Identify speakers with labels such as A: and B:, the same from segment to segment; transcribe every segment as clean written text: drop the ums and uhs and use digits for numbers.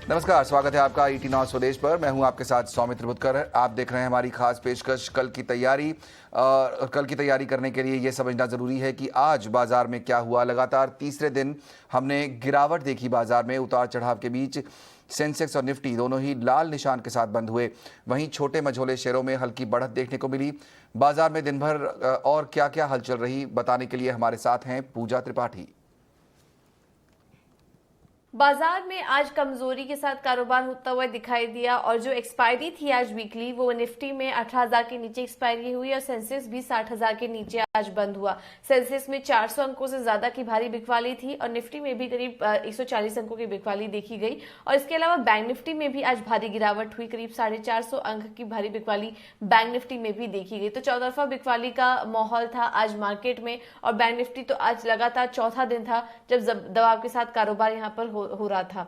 A: नमस्कार, स्वागत है आपका ईटी नॉ स्वदेश पर। मैं हूं आपके साथ सौमित्र बुतकर। आप देख रहे हैं हमारी खास पेशकश कल की तैयारी। कल की तैयारी करने के लिए ये समझना ज़रूरी है कि आज बाजार में क्या हुआ। लगातार तीसरे दिन हमने गिरावट देखी बाजार में, उतार चढ़ाव के बीच सेंसेक्स और निफ्टी दोनों ही लाल निशान के साथ बंद हुए। वहीं छोटे मझोले शेयरों में हल्की बढ़त देखने को मिली। बाजार में दिन भर और क्या क्या हलचल रही, बताने के लिए हमारे साथ हैं पूजा त्रिपाठी।
B: बाजार में आज कमजोरी के साथ कारोबार होता हुआ दिखाई दिया और जो एक्सपायरी थी आज वीकली वो निफ्टी में 18,000 के नीचे एक्सपायरी हुई और सेंसेक्स भी 60,000 के नीचे आज बंद हुआ। सेंसेक्स में 400 अंकों से ज्यादा की भारी बिकवाली थी और निफ्टी में भी करीब 140 अंकों की बिकवाली देखी गई। और इसके अलावा बैंक निफ्टी में भी आज भारी गिरावट हुई, करीब 450 अंक की भारी बिकवाली बैंक निफ्टी में भी देखी गई। तो चौतरफा बिकवाली का माहौल था आज मार्केट में और बैंक निफ्टी तो आज लगातार चौथा दिन था जब दबाव के साथ कारोबार यहाँ पर हो रहा था।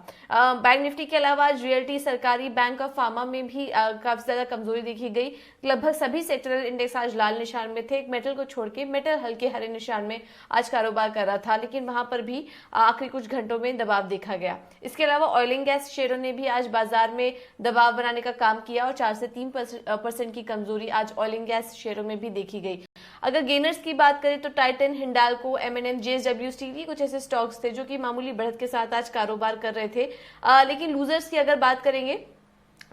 B: बैंक निफ्टी के अलावा आज रियल्टी, सरकारी बैंक और फार्मा में भी काफी ज्यादा कमजोरी देखी गई। लगभग सभी सेक्टरल इंडेक्स आज लाल निशान में थे। एक मेटल को छोड़ के मेटल हल्के हरे निशान में आज कारोबार कर रहा था, लेकिन वहां पर भी आखिरी कुछ घंटों में दबाव देखा गया। इसके अलावा ऑयल एंड गैस शेयरों ने भी आज बाजार में दबाव बनाने का काम किया और 4 से 3% की कमजोरी आज ऑयल एंड गैस शेयरों में भी देखी गई। अगर गेनर्स की बात करें तो टाइटन, हिंडाल्को, एमएनएम, जेएसडब्ल्यू स्टील, ये कुछ ऐसे स्टॉक्स थे जो कि मामूली बढ़त के साथ आज कारोबार कर रहे थे। लेकिन लूजर्स की अगर बात करेंगे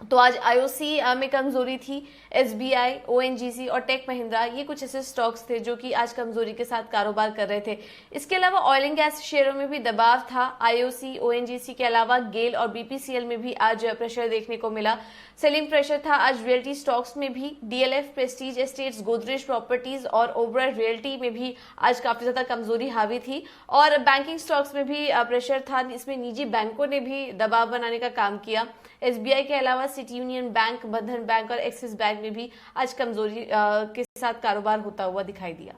B: तो आज आईओसी में कमजोरी थी। एसबीआई, ओएनजीसी और टेक महिंद्रा, ये कुछ ऐसे स्टॉक्स थे जो कि आज कमजोरी के साथ कारोबार कर रहे थे। इसके अलावा ऑयल एंड गैस शेयरों में भी दबाव था। आईओसी, ओएनजीसी के अलावा गेल और बीपीसीएल में भी आज प्रेशर देखने को मिला। सेलिंग प्रेशर था आज रियल्टी स्टॉक्स में भी। DLF, Prestige estates, Godrej properties और ओबराय रियल्टी में भी आज काफी ज्यादा कमजोरी हावी थी। और बैंकिंग स्टॉक्स में भी प्रेशर था। इसमें निजी बैंकों ने भी दबाव बनाने का काम किया। एसबीआई के अलावा सिटी यूनियन बैंक, बंधन बैंक और एक्सिस बैंक में भी आज कमजोरी के साथ कारोबार होता हुआ दिखाई दिया।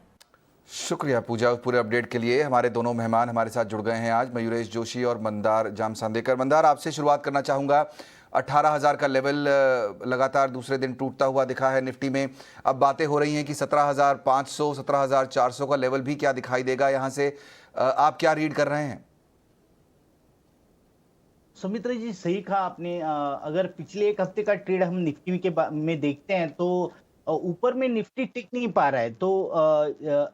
A: शुक्रिया पूजा, पूरे अपडेट के लिए। हमारे दोनों मेहमान हमारे साथ जुड़ गए हैं आज, मयूरेश जोशी और मंदार जामसांदेकर। मंदार, आपसे शुरुआत करना चाहूँगा। 18,000 का लेवल लगातार दूसरे दिन टूटता हुआ दिखा है निफ्टी में। अब बातें हो रही हैं कि 17,500, 17,400 का लेवल भी क्या दिखाई देगा यहाँ से। आप क्या रीड कर रहे हैं?
C: सुमित्रा जी, सही कहा आपने। अगर पिछले एक हफ्ते का ट्रेड हम निफ्टी के में देखते हैं तो ऊपर में निफ्टी टिक नहीं पा रहा है। तो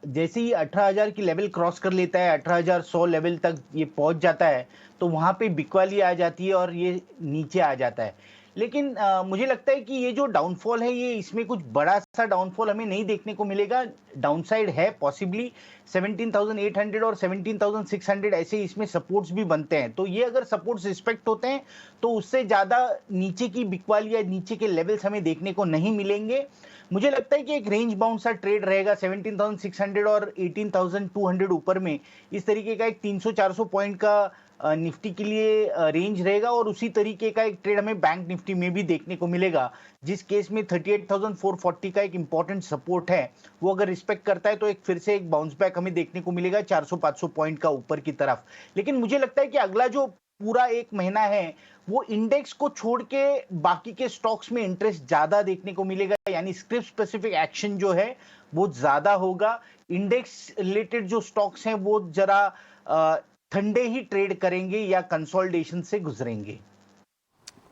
C: जैसे ही 18,000 की लेवल क्रॉस कर लेता है, 18,100 लेवल तक ये पहुंच जाता है, तो वहां पे बिकवाली आ जाती है और ये नीचे आ जाता है। लेकिन मुझे लगता है कि ये जो डाउनफॉल है, ये इसमें कुछ बड़ा सा डाउनफॉल हमें नहीं देखने को मिलेगा। डाउनसाइड है पॉसिबली 17,800 और 17,600 ऐसे इसमें सपोर्ट्स भी बनते हैं। तो ये अगर सपोर्ट्स रिस्पेक्ट होते हैं तो उससे ज्यादा नीचे की बिकवाली या नीचे के लेवल्स हमें देखने को नहीं मिलेंगे। मुझे लगता है कि एक रेंज बाउंड सा ट्रेड रहेगा 17,600 और 18,200 ऊपर में। इस तरीके का एक 300-400 पॉइंट का निफ्टी के लिए रेंज रहेगा और उसी तरीके का एक ट्रेड हमें बैंक निफ्टी में भी देखने को मिलेगा, जिस केस में 38,440 का एक इंपॉर्टेंट सपोर्ट है, वो अगर रिस्पेक्ट करता है तो एक फिर से एक बाउंस बैक हमें देखने को मिलेगा 400-500 पॉइंट का ऊपर की तरफ। लेकिन मुझे लगता है कि अगला जो पूरा एक महीना है वो इंडेक्स को छोड़ के बाकी के स्टॉक्स में इंटरेस्ट ज्यादा देखने को मिलेगा, यानी स्क्रिप्ट स्पेसिफिक एक्शन जो है वो ज्यादा होगा। इंडेक्स रिलेटेड जो स्टॉक्स हैं वो जरा ठंडे ही ट्रेड करेंगे या कंसोलिडेशन से गुजरेंगे।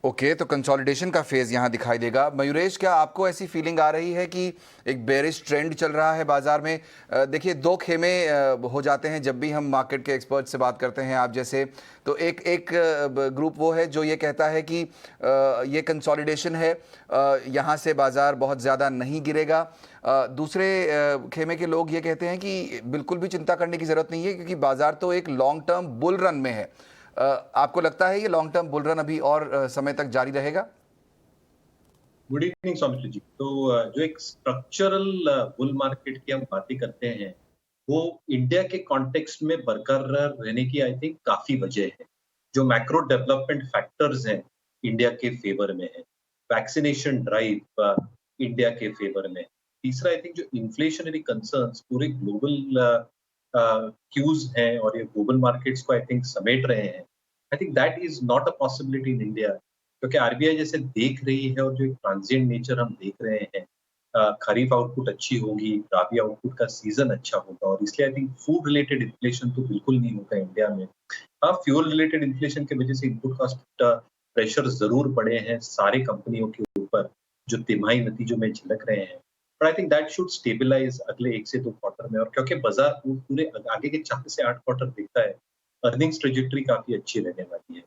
A: ओके, तो कंसोलिडेशन का फेज यहाँ दिखाई देगा। मयूरेश, क्या आपको ऐसी फीलिंग आ रही है कि एक बेरिश ट्रेंड चल रहा है बाजार में? देखिए, दो खेमे हो जाते हैं जब भी हम मार्केट के एक्सपर्ट से बात करते हैं आप जैसे। तो एक ग्रुप वो है जो ये कहता है कि ये कंसोलिडेशन है, यहाँ से बाजार बहुत ज़्यादा नहीं गिरेगा। दूसरे खेमे के लोग ये कहते हैं कि बिल्कुल भी चिंता करने की ज़रूरत नहीं है क्योंकि बाजार तो एक लॉन्ग टर्म बुल रन में है। आपको लगता है ये लॉन्ग टर्म बुल रन अभी और समय तक जारी रहेगा?
D: गुड इवनिंग सौमित्र जी। तो जो एक स्ट्रक्चरल बुल मार्केट की हम बातें करते हैं, वो इंडिया के कॉन्टेक्स्ट में बरकरार रहने की आई थिंक काफी वजह है। जो मैक्रो डेवलपमेंट फैक्टर्स हैं इंडिया के फेवर में है। वैक्सीनेशन ड्राइव इंडिया के फेवर में। तीसरा, आई थिंक जो इन्फ्लेशनरी कंसर्न्स पूरे ग्लोबल क्यूज हैं और ये ग्लोबल मार्केट्स को आई थिंक समेट रहे हैं। I think that is not a possibility in India, क्योंकि आरबीआई जैसे देख रही है और जो एक ट्रांजिएंट नेचर हम देख रहे हैं, खरीफ आउटपुट अच्छी होगी, राबी आउटपुट का सीजन अच्छा होगा और इसलिए I think food related inflation तो बिल्कुल नहीं होगा इंडिया में। हाँ, फ्यूल रिलेटेड इन्फ्लेशन की वजह से इनपुट कॉस्ट प्रेशर जरूर पड़े हैं सारे कंपनियों के ऊपर जो तिमाही नतीजों में झलक रहे हैं, but I think that should stabilise अगले 1 से 2 क्वार्टर में। और क्योंकि बाजार पूरे आगे के 4 से 8 क्वार्टर दिखता है, अर्निंग्स ट्रेजेक्टरी काफी अच्छी रहने वाली है।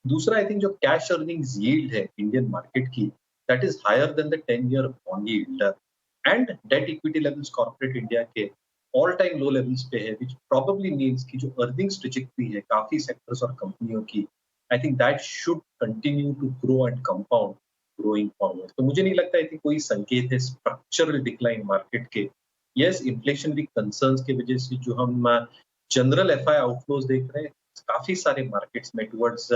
D: दूसरा, आई थिंक जो कैश अर्निंग्स यील्ड है इंडियन मार्केट की, that is higher than the 10-year bond yield, and debt equity levels corporate India के ऑल टाइम लो लेवल्स पे है, व्हिच प्रोबेबली मींस कि जो अर्निंग्स ट्रेजेक्टरी है काफी सेक्टर्स और कंपनियों की, I think that should continue to grow and compound growing forward. तो मुझे नहीं लगता है कि कोई संकेत है स्ट्रक्चरल डिक्लाइन मार्केट के। यस, इन्फ्लेशनरी कंसर्न्स की वजह से जो हम जनरल एफआई आउटफ्लोज देख रहे हैं काफी सारे मार्केट्स में टुवर्ड्स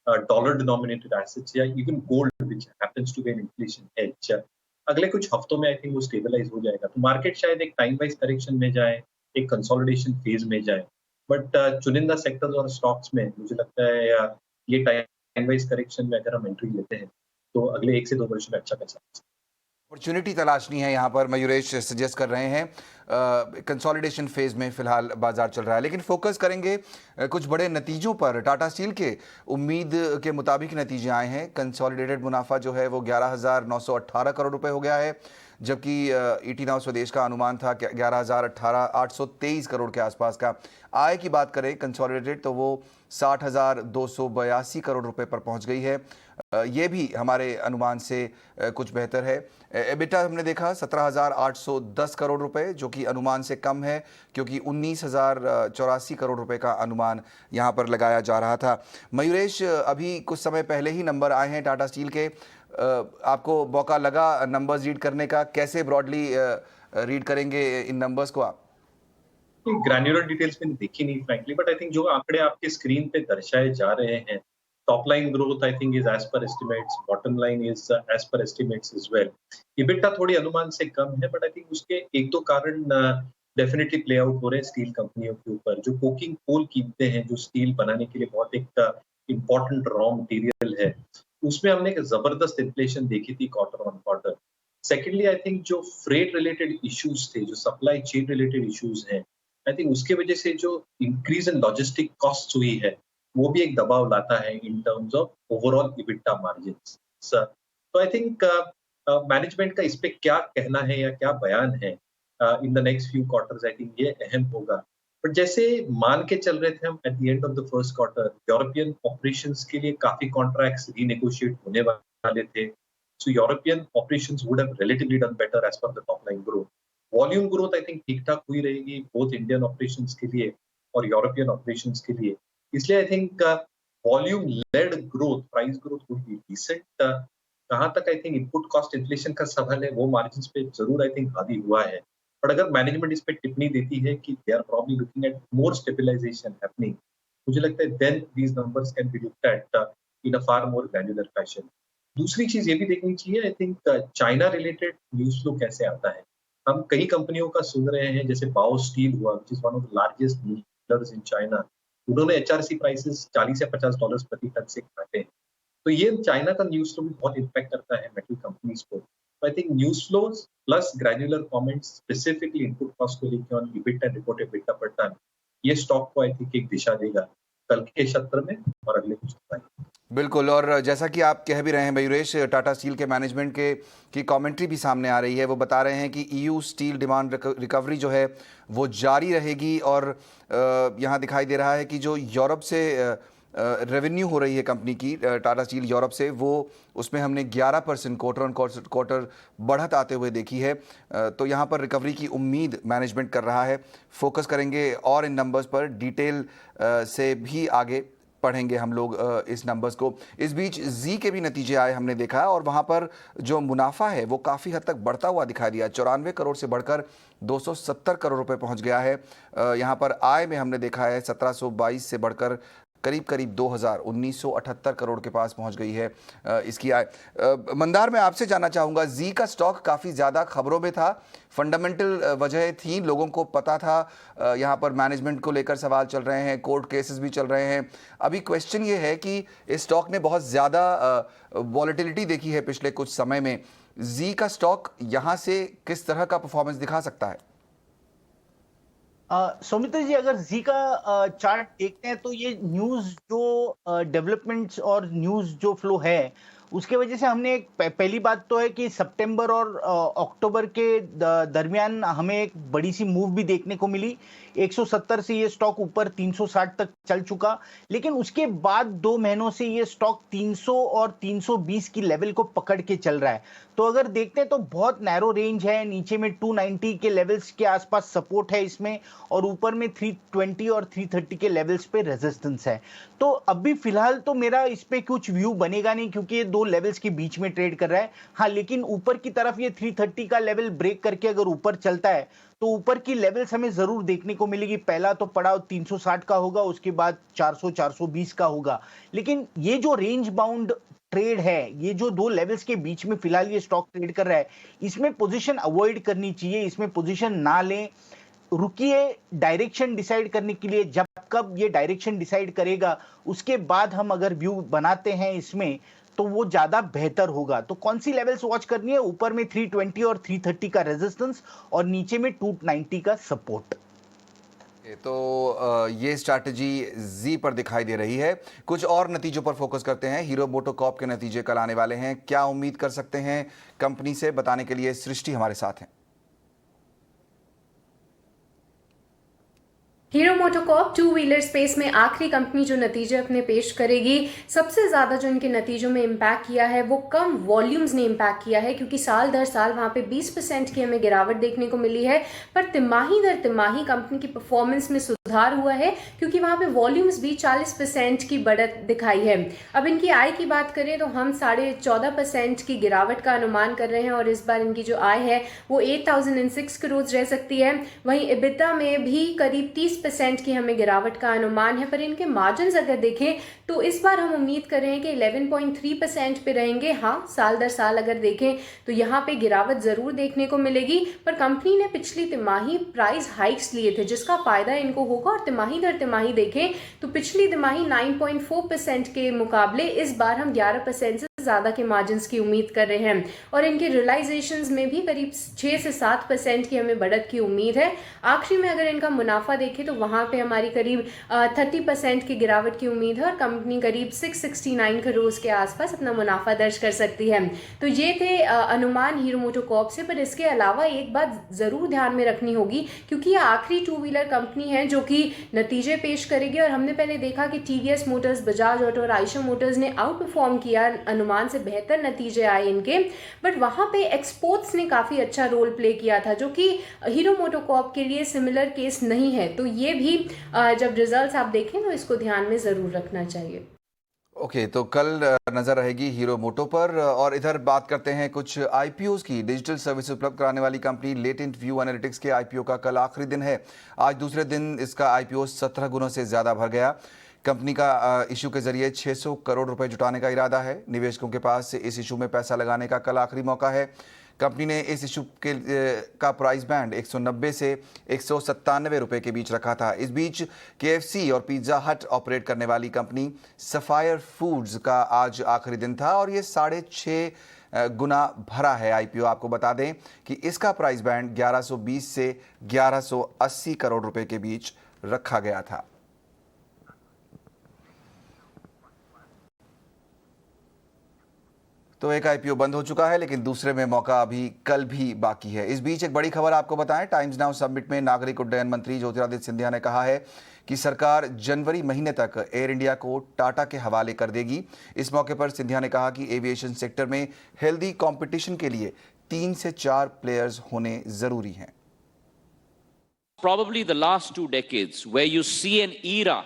D: डॉलर डिनोमिनेटेड एसेट्स या even gold which happens to be an inflation hedge, अगले कुछ हफ्तों में आई थिंक वो स्टेबलाइज हो जाएगा। तो मार्केट शायद एक टाइम वाइज करेक्शन में जाए, एक कंसोलिडेशन फेज में जाए, बट चुनिंदा सेक्टर्स और स्टॉक्स में मुझे लगता है ये टाइम वाइज करेक्शन में अगर हम एंट्री लेते हैं तो अगले 1 से 2 वर्ष में अच्छा पैसा
A: अपॉर्चुनिटी तलाशनी है, यहाँ पर मयूरेश सजेस्ट कर रहे हैं। कंसोलिडेशन फेज में फिलहाल बाजार चल रहा है, लेकिन फोकस करेंगे कुछ बड़े नतीजों पर। टाटा स्टील के उम्मीद के मुताबिक नतीजे आए हैं। कंसोलिडेटेड मुनाफा जो है वो 11,918 करोड़ रुपए हो गया है, जबकि ईटी नाउ स्वदेश का अनुमान था 11,823 करोड़ के आसपास का। आय की बात करें कंसोलिडेटेड तो वो 60,282 करोड़ रुपए पर पहुंच गई है। ये भी हमारे अनुमान से कुछ बेहतर है। एबिटा हमने देखा 17,810 करोड़ रुपए, जो कि अनुमान से कम है, क्योंकि 19,084 करोड़ रुपए का अनुमान यहाँ पर लगाया जा रहा था। मयूरेश, अभी कुछ समय पहले ही नंबर आए हैं टाटा स्टील के। आपको मौका लगा नंबर्स रीड करने का? कैसे ब्रॉडली रीड करेंगे इन नंबर्स को आप?
D: ग्रैन्युलर डिटेल्स मैंने देखी नहीं फ्रैंकली, बट आई थिंक जो आंकड़े आपके स्क्रीन पे दर्शाए जा रहे हैं, top line growth I think is as per estimates, bottom line is as per estimates as well. EBITDA थोड़ी अनुमान से कम है, बट आई थिंक उसके एक दो कारण डेफिनेटली प्ले आउट हो रहे हैं स्टील कंपनियों के ऊपर। जो कोकिंग कोल कीमतें हैं, जो स्टील बनाने के लिए बहुत एक इम्पोर्टेंट रॉ मटेरियल है, उसमें हमने एक जबरदस्त इन्फ्लेशन देखी थी quarter on quarter. Secondly, I think जो फ्रेट रिलेटेड इश्यूज थे, जो सप्लाई चेन रिलेटेड इश्यूज हैं, आई थिंक उसके वजह से जो इंक्रीज इन लॉजिस्टिक कॉस्ट हुई है, वो भी एक दबाव लाता है in terms of overall EBITDA margins. तो आई थिंक मैनेजमेंट का इस पे क्या कहना है या क्या बयान है in the next few quarters, I think ये अहम होगा। बट जैसे मान के चल रहे थे हम at the end of the first quarter, European operations के लिए काफी कॉन्ट्रैक्ट्स रीनेगोशिएट होने वाले थे, so European operations would have relatively done better as per the top line growth. Volume growth I think ठीक ठाक हुई रहेगी बोथ इंडियन ऑपरेशंस के लिए और यूरोपियन ऑपरेशंस के लिए। इसलिए I think volume led growth, price growth would be decent. कहाँ तक I think input cost inflation का सवाल है, वो मार्जिन्स पे जरूर आई थिंक हावी हुआ है। पर अगर मैनेजमेंट इस पे टिप्पणी देती है कि they are probably looking at more stabilisation happening, मुझे लगता है then these numbers can be looked at in a far more granular fashion. दूसरी चीज ये भी देखनी चाहिए, I think China related news flow कैसे आता है। हम कई कंपनियों का सुन रहे हैं, जैसे बाओ स्टील हुआ, which is one of the largest millers in China, उन्होंने एचआरसी प्राइसेस $40 या $50 प्रति टन से घटाए। तो ये चाइना का न्यूज फ्लो भी बहुत इम्पैक्ट करता है मेटल कंपनीज को। तो I think news flows plus granular comments specifically input cost को लेकर on EBITDA and reported EBITDA पर टन, ये स्टॉक को आई थिंक एक दिशा देगा कल के सत्र में और अगले कुछ समय।
A: बिल्कुल, और जैसा कि आप कह भी रहे हैं मयूरेश, टाटा स्टील के मैनेजमेंट की कमेंट्री भी सामने आ रही है। वो बता रहे हैं कि ईयू स्टील डिमांड रिकवरी जो है वो जारी रहेगी, और यहाँ दिखाई दे रहा है कि जो यूरोप से रेवेन्यू हो रही है कंपनी की, टाटा स्टील यूरोप से, वो उसमें हमने 11% क्वार्टर ऑन क्वार्टर बढ़त आते हुए देखी है। तो यहाँ पर रिकवरी की उम्मीद मैनेजमेंट कर रहा है। फोकस करेंगे और इन नंबर्स पर डिटेल से भी आगे पढ़ेंगे हम लोग इस नंबर्स को। इस बीच जी के भी नतीजे आए, हमने देखा, और वहाँ पर जो मुनाफा है वो काफ़ी हद तक बढ़ता हुआ दिखाई दिया। 94 करोड़ से बढ़कर 270 करोड़ रुपए पहुँच गया है। यहाँ पर आय में हमने देखा है 1722 से बढ़कर करीब 1978 करोड़ के पास पहुंच गई है इसकी आय। मंदार, मैं आपसे जानना चाहूँगा, जी का स्टॉक काफ़ी ज़्यादा खबरों में था, फंडामेंटल वजह थी, लोगों को पता था, यहाँ पर मैनेजमेंट को लेकर सवाल चल रहे हैं, कोर्ट केसेस भी चल रहे हैं। अभी क्वेश्चन ये है कि इस स्टॉक ने बहुत ज़्यादा वॉलेटिलिटी देखी है पिछले कुछ समय में। जी का स्टॉक यहाँ से किस तरह का परफॉर्मेंस दिखा सकता है?
C: सौमित्र जी, अगर जी का चार्ट देखते हैं तो ये न्यूज जो डेवलपमेंट्स और न्यूज जो फ्लो है उसके वजह से हमने एक पहली बात तो है कि सितंबर और अक्टूबर के दरमियान हमें एक बड़ी सी मूव भी देखने को मिली। 170 से ये स्टॉक ऊपर 360 तक चल चुका, लेकिन उसके बाद 2 महीनों से ये स्टॉक 300 और 320 की लेवल को पकड़ के चल रहा है। तो अगर देखते हैं तो बहुत नैरो रेंज है, नीचे में 290 के लेवल्स के आसपास सपोर्ट है इसमें, और ऊपर में 320 और 330 के लेवल्स पे रेजिस्टेंस है। तो अभी फिलहाल तो मेरा इस पे कुछ व्यू बनेगा नहीं, क्योंकि ये दो लेवल्स के बीच में ट्रेड कर रहा है। हाँ, लेकिन ऊपर की तरफ ये 330 का लेवल ब्रेक करके अगर ऊपर चलता है तो ऊपर की लेवल्स हमें जरूर देखने को मिलेगी। पहला तो पड़ाव 360 का होगा, उसके बाद 400 420 का होगा। लेकिन ये जो रेंज बाउंड ट्रेड है, ये जो दो लेवल्स के बीच में फिलहाल ये स्टॉक ट्रेड कर रहा है, इसमें पोजीशन अवॉइड करनी चाहिए, इसमें पोजीशन ना लें। रुकिए डायरेक्शन डिसाइड करने के लिए, जब कब ये डायरेक्शन डिसाइड करेगा उसके बाद हम अगर व्यू बनाते हैं इसमें तो वो ज्यादा बेहतर होगा। तो कौन सी लेवल्स वॉच करनी है? ऊपर में 320 और 330 का रेजिस्टेंस और नीचे में 290 का सपोर्ट।
A: तो ये स्ट्रैटेजी जी पर दिखाई दे रही है। कुछ और नतीजों पर फोकस करते हैं। हीरो मोटोकॉर्प के नतीजे कल आने वाले हैं, क्या उम्मीद कर सकते हैं कंपनी से, बताने के लिए सृष्टि हमारे साथ हैं।
E: Hero MotoCorp two wheeler space में आखिरी कंपनी जो नतीजे अपने पेश करेगी। सबसे ज़्यादा जो इनके नतीजों में इम्पैक्ट किया है वो कम वॉल्यूम्स ने इम्पैक्ट किया है, क्योंकि साल दर साल वहाँ पे 20% की हमें गिरावट देखने को मिली है। पर तिमाही दर तिमाही कंपनी की परफॉर्मेंस में सुधार हुआ है, क्योंकि वहाँ पे वॉल्यूम्स भी 40% की बढ़त दिखाई है। अब इनकी आय की बात करें तो हम 14.5% की गिरावट का अनुमान कर रहे हैं, और इस बार इनकी जो आय है वो 8006 करोड़ रह सकती है। वहीं EBITDA में भी करीब 30% की हमें गिरावट का अनुमान है। पर इनके मार्जिन्स अगर देखें तो इस बार हम उम्मीद कर रहे हैं कि 11.3% पे रहेंगे। हाँ, साल दर साल अगर देखें तो यहाँ पे गिरावट जरूर देखने को मिलेगी, पर कंपनी ने पिछली तिमाही प्राइस हाइक्स लिए थे जिसका फायदा इनको होगा। और तिमाही दर तिमाही देखें तो पिछली तिमाही 9.4% के मुकाबले इस बार हम 11% से ज़्यादा के मार्जिन्स की उम्मीद कर रहे हैं, और इनके रियलाइजेशंस में भी करीब 6 से 7% की हमें बढ़त की उम्मीद है। आखिरी में अगर इनका मुनाफा देखें तो वहाँ पे हमारी करीब 30% की गिरावट की उम्मीद है, और कंपनी करीब 669 करोड़ के आसपास अपना मुनाफा दर्ज कर सकती है। तो ये थे अनुमान हीरो मोटोकॉर्प से। पर इसके अलावा एक बात ज़रूर ध्यान में रखनी होगी, क्योंकि ये आखिरी टू व्हीलर कंपनी है जो कि नतीजे पेश करेगी। और हमने पहले देखा कि TVS मोटर्स, बजाज ऑटो और आयशर मोटर्स ने आउट परफॉर्म किया, अनुमान से बेहतर नतीजे आए इनके। बट वहाँ पे एक्सपोर्ट्स ने काफ़ी अच्छा रोल प्ले किया था, जो कि हीरो मोटोकॉर्प के लिए सिमिलर केस नहीं है। तो ये भी जब रिजल्ट्स आप देखें तो इसको ध्यान में ज़रूर रखना चाहिए।
A: ओके, तो कल नजर रहेगी हीरो मोटो पर। और इधर बात करते हैं कुछ आईपीओज की। डिजिटल सर्विस उपलब्ध कराने वाली कंपनी लेटेंट व्यू एनालिटिक्स के आईपीओ का कल आखिरी दिन है। आज दूसरे दिन इसका आईपीओ 17 गुना से ज्यादा भर गया। कंपनी का इशू के जरिए 600 करोड़ रुपए जुटाने का इरादा है। निवेशकों के पास इस इशू में पैसा लगाने का कल आखिरी मौका है। कंपनी ने इस इशू का प्राइस बैंड 190 से 197 रुपए के बीच रखा था। इस बीच KFC और पिज्जा हट ऑपरेट करने वाली कंपनी सफायर फूड्स का आज आखिरी दिन था, और ये 6.5 गुना भरा है आईपीओ। आपको बता दें कि इसका प्राइस बैंड 1120 से 1180 करोड़ रुपए के बीच रखा गया था। तो एक आईपीओ बंद हो चुका है, लेकिन दूसरे में मौका अभी कल भी बाकी है। इस बीच एक बड़ी खबर आपको बताएं, टाइम्स नाउ समिट में नागरिक उड्डयन मंत्री ज्योतिरादित्य सिंधिया ने कहा है कि सरकार जनवरी महीने तक एयर इंडिया को टाटा के हवाले कर देगी। इस मौके पर सिंधिया ने कहा कि एविएशन सेक्टर में हेल्दी कंपटीशन के लिए 3 से 4 प्लेयर्स होने जरूरी हैं।
F: Probably the last 2 decades where you see an era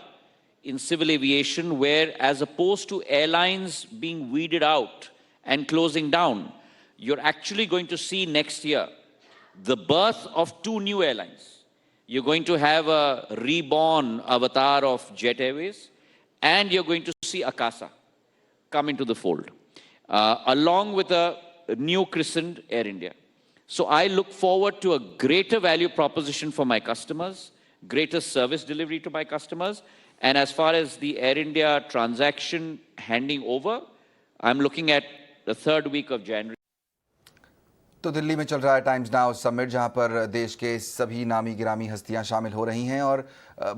F: in civil aviation where, as opposed to airlines being weeded out and closing down, you're actually going to see next year the birth of 2 new airlines. You're going to have a reborn avatar of Jet Airways, and you're going to see Akasa come into the fold, along with a new christened Air India. So I look forward to a greater value proposition for my customers, greater service delivery to my customers, and as far as the Air India transaction handing over, I'm looking at the 3rd week of January.
A: तो दिल्ली में चल रहा है times now summit, जहां पर देश के सभी नामी गिरामी हस्तियां शामिल हो रही हैं और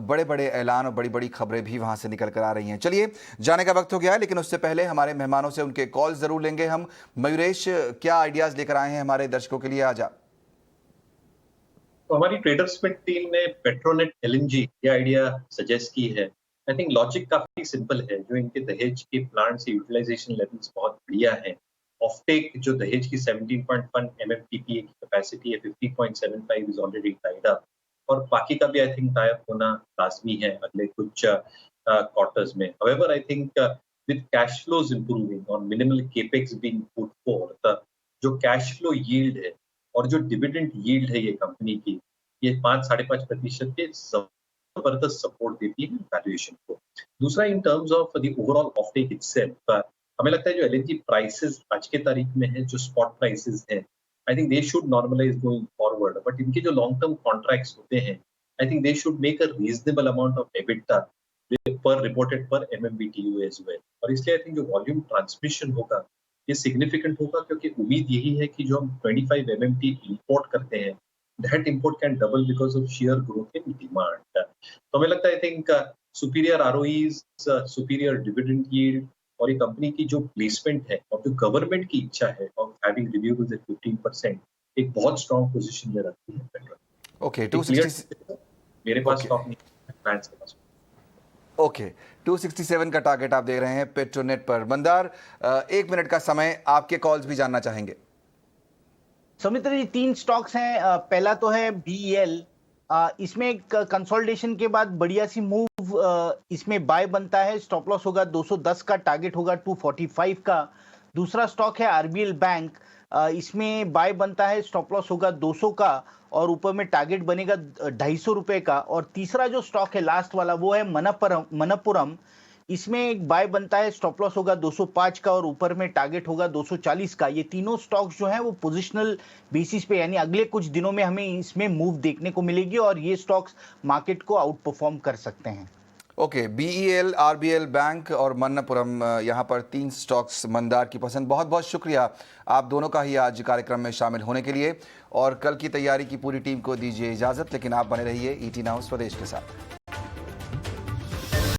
A: बड़े बड़े ऐलान और बड़ी बड़ी खबरें भी वहां से निकल कर आ रही हैं। चलिए, जाने का वक्त हो गया है, लेकिन उससे पहले हमारे मेहमानों से उनके कॉल जरूर लेंगे हम। मयूरेश, क्या आइडियाज लेकर आए हैं हमारे दर्शकों के लिए आज आप?
D: तो हमारी ट्रेडर्स में टीम ने पेट्रोनेट एलएनजी ये आइडिया सजेस्ट की है। आई थिंक लॉजिक काफी सिंपल है। जो इनके दहेज के प्लांट से यूटिलाइजेशन लेवल्स बहुत बढ़िया है। ऑफटेक जो दहेज की 17.1 MMTPA की कैपेसिटी है, 50.75 इज ऑलरेडी टाइड अप, और बाकी का भी आई थिंक टाई अप होना लाजमी है अगले कुछ क्वार्टर्स में। However I think with cash flows improving और minimal capex being put forward, जो कैश फ्लो यील्ड है और जो डिविडेंड यील्ड है ये कंपनी की, ये 5-5.5% के जबरदस्त सपोर्ट देती है वैल्यूएशन को। दूसरा, in terms of the overall offtake itself, हमें लगता है जो एलएनजी प्राइसेस आज के तारीख में है, जो स्पॉट प्राइसेस हैं, I think they should normalise going forward. But इनके जो लॉन्ग टर्म कॉन्ट्रैक्ट्स होते हैं, I think they should make a reasonable amount of EBITDA per reported per MMBTU as well. और इसलिए आई थिंक जो volume transmission होगा ये significant होगा, क्योंकि उम्मीद यही है कि जो हम 25 MMT इंपोर्ट करते हैं, that import can double because of share growth in demand. तो हमें लगता है I think superior ROEs, superior dividend yield, और ये कंपनी की जो प्लेसमेंट है और जो गवर्नमेंट की इच्छा है ऑफ हैविंग रिन्यूएबल्स एट 15%, एक बहुत स्ट्रॉन्ग पोजीशन में रखती है पेट्रोल।
A: ओके, 260
D: मेरे पास स्टॉक नहीं है, प्लान्स के पास।
A: ओके, 267 का टारगेट आप दे रहे हैं पेट्रोनेट पर। मंदार, 1 मिनट का समय, आपके कॉल्स भी जानना चाहेंगे।
C: सौमित्र जी, 3 स्टॉक्स हैं। पहला तो है BEL। इसमें कंसोलिडेशन के बाद बढ़िया सी मूव, इसमें बाय बनता है। स्टॉप लॉस होगा 210 का, टारगेट होगा 245 का। दूसरा स्टॉक है RBL बैंक। इसमें बाय बनता है, स्टॉप लॉस होगा 200 का और ऊपर में टारगेट बनेगा 250 रुपए का। और तीसरा जो स्टॉक है लास्ट वाला, वो है मनप्पुरम। इसमें एक बाय बनता है, स्टॉप लॉस होगा 205 का और ऊपर में टारगेट होगा 240 का। ये तीनों स्टॉक्स जो हैं वो पोजिशनल बेसिस पे, यानी अगले कुछ दिनों में हमें इसमें मूव देखने को मिलेगी और ये स्टॉक्स मार्केट को आउट परफॉर्म कर सकते हैं।
A: ओके, BEL, RBL बैंक और मनप्पुरम, यहाँ पर 3 स्टॉक्स मंदार की पसंद। बहुत बहुत शुक्रिया आप दोनों का ही आज कार्यक्रम में शामिल होने के लिए, और कल की तैयारी की पूरी टीम को दीजिए इजाज़त, लेकिन आप बने रहिए ET नाउ स्वदेश के साथ।